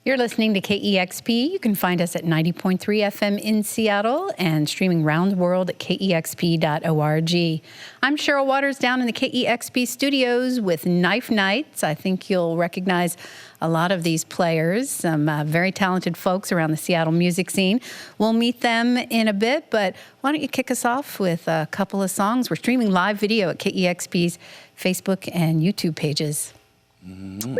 You're listening to KEXP. You can find us at 90.3 FM in Seattle and streaming around the world at KEXP.org. I'm Cheryl Waters down in the KEXP studios with Knife Nights. I think you'll recognize a lot of these players, some very talented folks around the Seattle music scene. We'll meet them in a bit, but why don't you kick us off with a couple of songs? We're streaming live video at KEXP's Facebook and YouTube pages. Mm-hmm.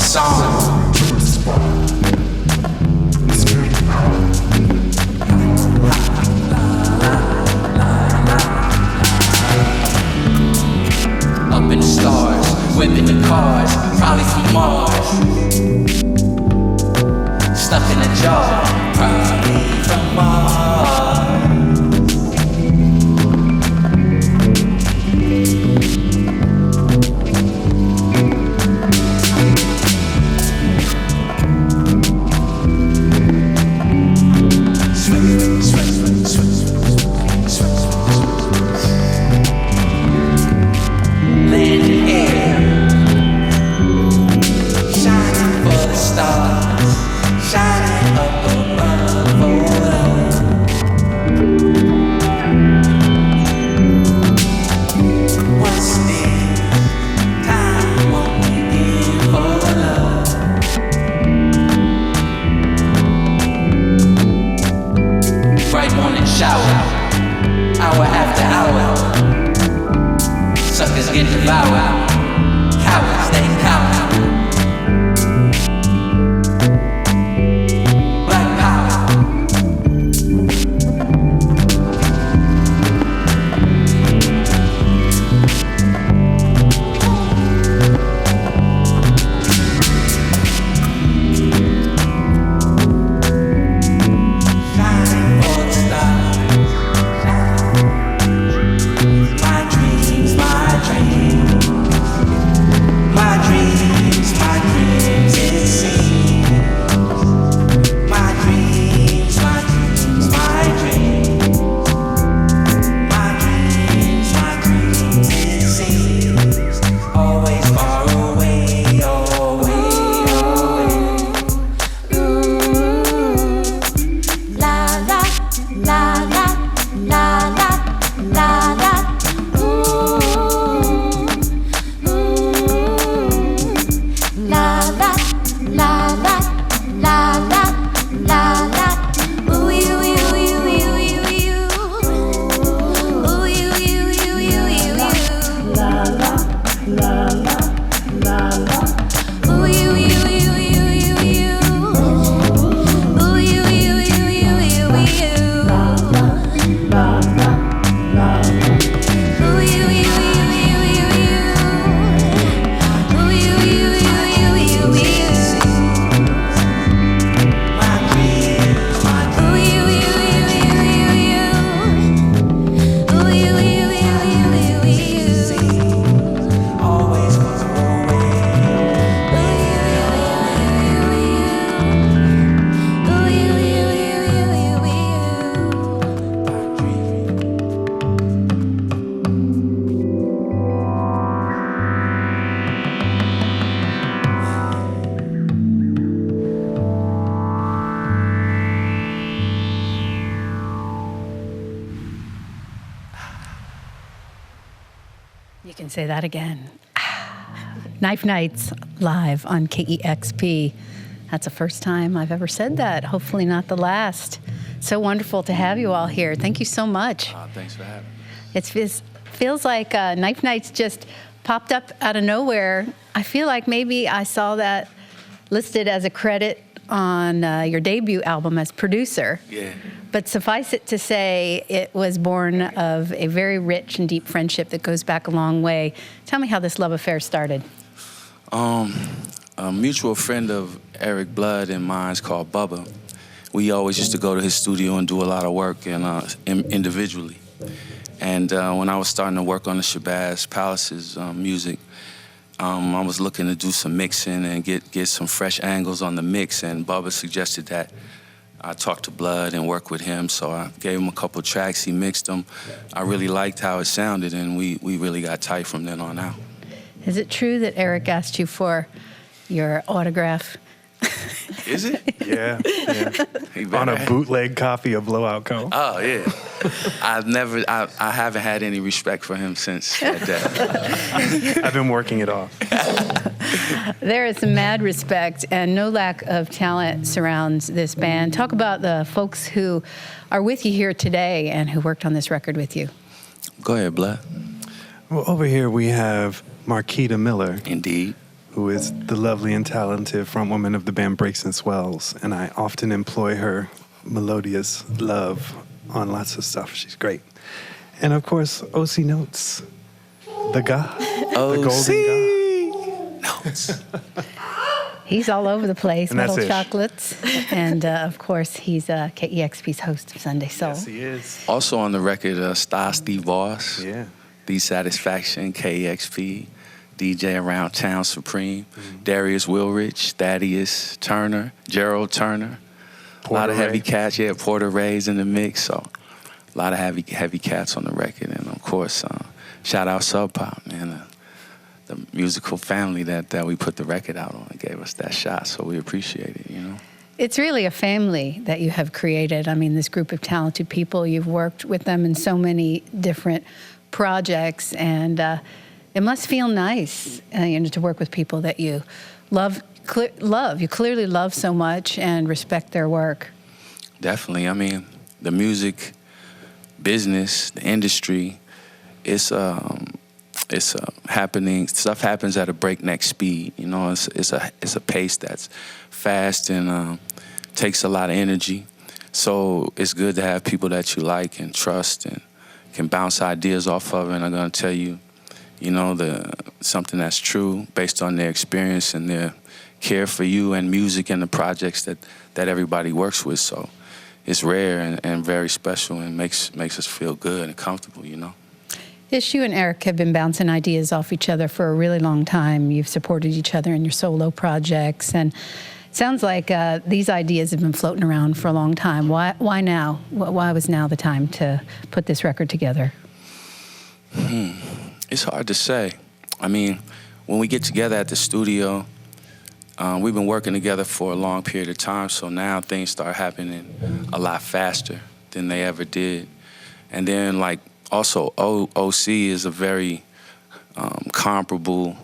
song. Up in the stars, whipping the cars, probably from Mars. Stuck in a jar, probably from Mars. Hour after hour, suckers get devoured. Cowards, they cower. Black power. You can say that again. Knife Nights live on KEXP. That's the first time I've ever said that. Hopefully not the last. So wonderful to have you all here. Thank you so much. Thanks for having me. It feels like Knife Nights just popped up out of nowhere. I feel like maybe I saw that listed as a credit on your debut album as producer. Yeah. But suffice it to say, it was born of a very rich and deep friendship that goes back a long way. Tell me how this love affair started. A mutual friend of Eric Blood and mine is called Bubba. We always used to go to his studio and do a lot of work and individually. And when I was starting to work on the Shabazz Palace's music, I was looking to do some mixing and get some fresh angles on the mix, and Bubba suggested that I talk to Blood and work with him, so I gave him a couple tracks, he mixed them. I really liked how it sounded, and we really got tight from then on out. Is it true that Eric asked you for your autograph? Is it? Yeah. On a bootleg copy of Blowout Co. Oh, yeah. I haven't had any respect for him since that. I've been working it off. There is some mad respect and no lack of talent surrounds this band. Talk about the folks who are with you here today and who worked on this record with you. Go ahead, Blood. Well, over here we have Marquita Miller. Indeed. who is the lovely and talented frontwoman of the band Breaks and Swells, and I often employ her melodious love on lots of stuff. She's great. And of course, OC Notes, the god, the golden god. Notes. He's all over the place, And Metal that's Ish. Chocolates. And of course, he's KEXP's host of Sunday Soul. Yes, he is. Also on the record, Star Steve Voss, Yeah. The Satisfaction, KEXP, DJ Around Town Supreme, Darius Wilrich, Thaddeus Turner, Gerald Turner. A lot of Porter heavy Ray. cats. Yeah, Porter Ray's in the mix. So a lot of heavy cats on the record. And of course, shout out Sub Pop, man. The musical family that we put the record out on and gave us that shot. So we appreciate it, you know. It's really a family that you have created. I mean, this group of talented people, you've worked with them in so many different projects, and it must feel nice to work with people that you love. You clearly love so much and respect their work. Definitely. I mean, the music business, the industry, it's happening. Stuff happens at a breakneck speed. You know, it's a pace that's fast and takes a lot of energy. So it's good to have people that you like and trust and can bounce ideas off of, and are going to tell you, you know, something that's true based on their experience and their care for you and music and the projects that everybody works with. So it's rare and very special and makes us feel good and comfortable, you know. Ish, you and Eric have been bouncing ideas off each other for a really long time. You've supported each other in your solo projects, and it sounds like these ideas have been floating around for a long time. Why now? Why was now the time to put this record together? It's hard to say. I mean, when we get together at the studio, we've been working together for a long period of time, so now things start happening a lot faster than they ever did. And then, like, also, OC is a very comparable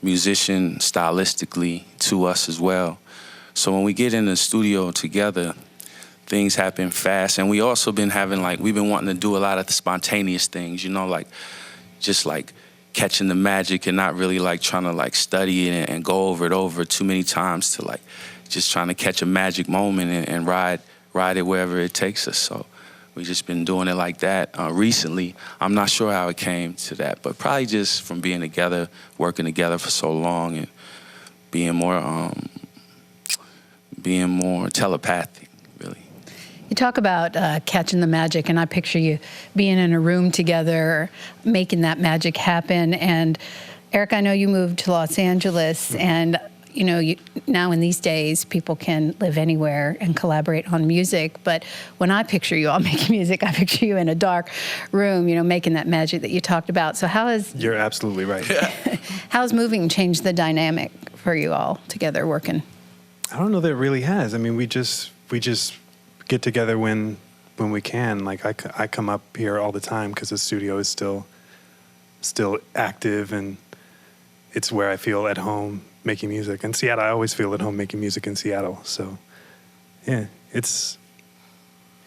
musician stylistically to us as well. So when we get in the studio together, things happen fast. And we also been we've been wanting to do a lot of spontaneous things, you know, like just like catching the magic and not really like trying to like study it and go over it too many times, to like just trying to catch a magic moment and ride it wherever it takes us. So we just been doing it like that recently. I'm not sure how it came to that, but probably just from being together, working together for so long, and being more telepathic, really. You talk about catching the magic, and I picture you being in a room together, making that magic happen. And Eric, I know you moved to Los Angeles, and you know, now in these days, people can live anywhere and collaborate on music. But when I picture you all making music, I picture you in a dark room, you know, making that magic that you talked about. So You're absolutely right. how's moving changed the dynamic for you all together working? I don't know that it really has. I mean, we just get together when we can. Like I come up here all the time because the studio is still active, and it's where I feel at home making music. In Seattle, I always feel at home making music in Seattle. So, yeah, it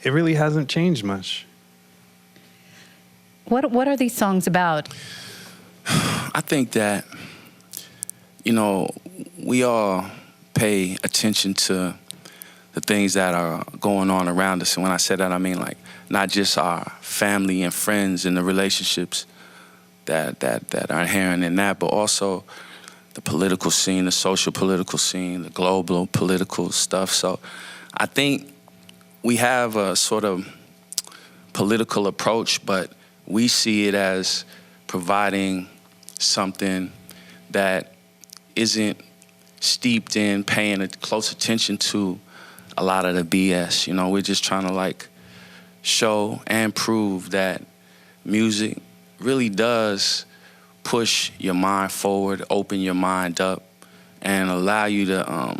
really hasn't changed much. What are these songs about? I think that, you know, we all pay attention to the things that are going on around us. And when I say that, I mean like not just our family and friends and the relationships that are inherent in that, but also the political scene, the social political scene, the global political stuff. So I think we have a sort of political approach, but we see it as providing something that isn't steeped in paying close attention to a lot of the BS. You know, we're just trying to like show and prove that music really does push your mind forward, open your mind up, and allow you to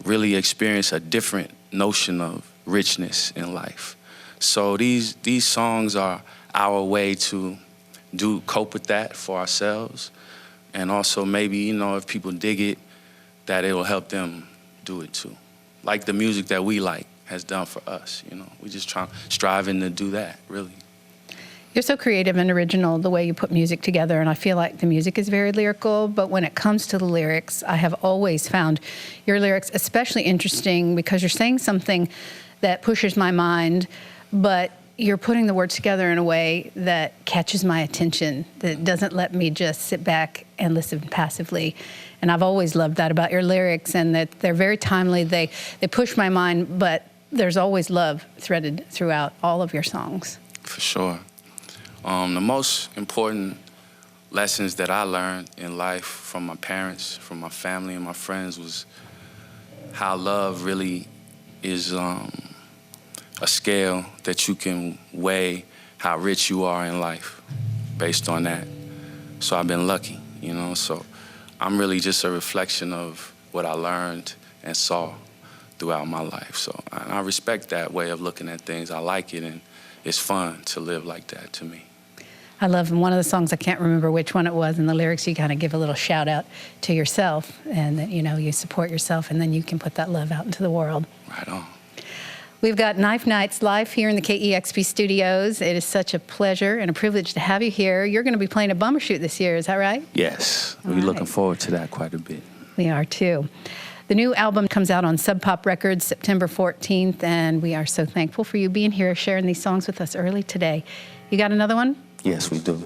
really experience a different notion of richness in life. So these songs are our way to cope with that for ourselves, and also maybe, you know, if people dig it, that it will help them do it too. Like the music that we like has done for us, you know. We just striving to do that, really. You're so creative and original the way you put music together, and I feel like the music is very lyrical, but when it comes to the lyrics, I have always found your lyrics especially interesting because you're saying something that pushes my mind, but you're putting the words together in a way that catches my attention, that doesn't let me just sit back and listen passively. And I've always loved that about your lyrics, and that they're very timely. They push my mind, but there's always love threaded throughout all of your songs. For sure. The most important lessons that I learned in life from my parents, from my family and my friends was how love really is a scale that you can weigh how rich you are in life based on that. So I've been lucky, you know, so I'm really just a reflection of what I learned and saw throughout my life. So I respect that way of looking at things. I like it, and it's fun to live like that to me. I love one of the songs, I can't remember which one it was, in the lyrics you kind of give a little shout out to yourself, and that, you know, you support yourself, and then you can put that love out into the world. Right on. We've got Knife Nights live here in the KEXP studios. It is such a pleasure and a privilege to have you here. You're going to be playing a Bumbershoot this year, is that right? Yes, we're right. looking forward to that quite a bit. We are too. The new album comes out on Sub Pop Records September 14th, and we are so thankful for you being here, sharing these songs with us early today. You got another one? Yes, we do.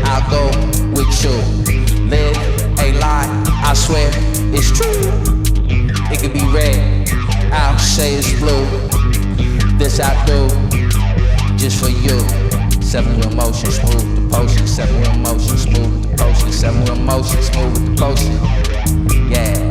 I'll go with you. it's true. It could be red, I'll say it's blue. This I do, just for you. 7-wheel motion, smooth with the potion. 7-wheel motion, smooth with the potion. 7-wheel motion, smooth with the potion. Yeah.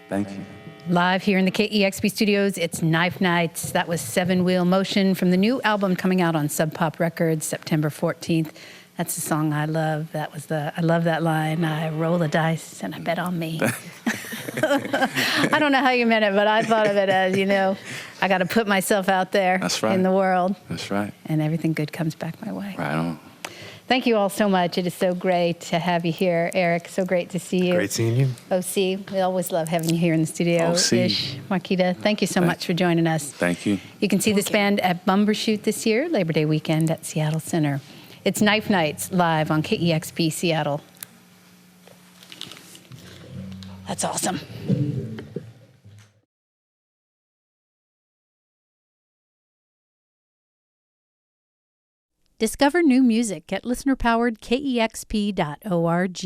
Thank you. Live here in the KEXP studios, it's Knife Nights. That was 7-Wheel Motion from the new album coming out on Sub Pop Records, September 14th. That's the song I love. I love that line. I roll the dice and I bet on me. I don't know how you meant it, but I thought of it as, I got to put myself out there. That's right. In the world. That's right. And everything good comes back my way. Right on. Thank you all so much. It is so great to have you here, Eric. So great to see you. Great seeing you. OC, we always love having you here in the studio. OC. Ish, Marquita, thank you so much for joining us. Thank you. You can see this band at Bumbershoot this year, Labor Day weekend at Seattle Center. It's Knife Nights live on KEXP Seattle. That's awesome. Discover new music at listener-powered KEXP.org.